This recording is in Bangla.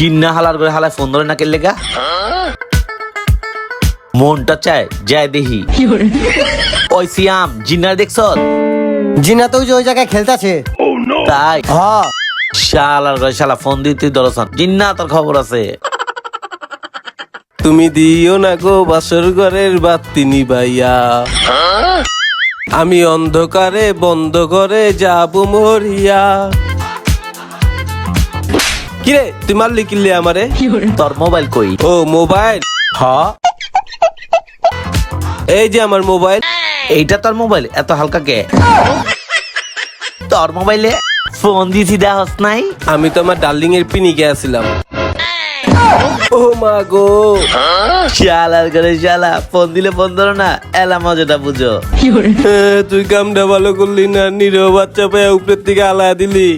জিন্না হালার করে হালায় ফোন ধরে না কেলে গা মনটা চায় যায় দেখি ওই সিয়াম জিন্নার দেখছ জিনা তো ওই জায়গায় খেলতেছে। তাই হ্যাঁ শালার করে শালা ফোন দিতে ধরছন জিন্না তোর খবর আছে তুমি দিও না গো বাসর ঘরের বাতি নিবাইয়া, আমি অন্ধকারে বন্ধ করে যাব মরিয়া। কিরে তুই মারলি কিনলে আমারে? তোর মোবাইল কই? ও মোবাইল, হ্যাঁ এই যে আমার মোবাইল। এইটা তোর মোবাইল এত হালকা কে? তোর মোবাইলে ফোন দিছি দেখস নাই? আমি তো আমার ডার্লিং এর পিনিকে আসছিলাম। ও মা গো, শালার করে শালা ফোন দিলে ফোন ধরো না, এলা মজাটা বুঝো। তুই কামটা ভালো করলি না, নিরহ বাচ্চা পেয়ে উপরের থেকে আলাদা দিলি।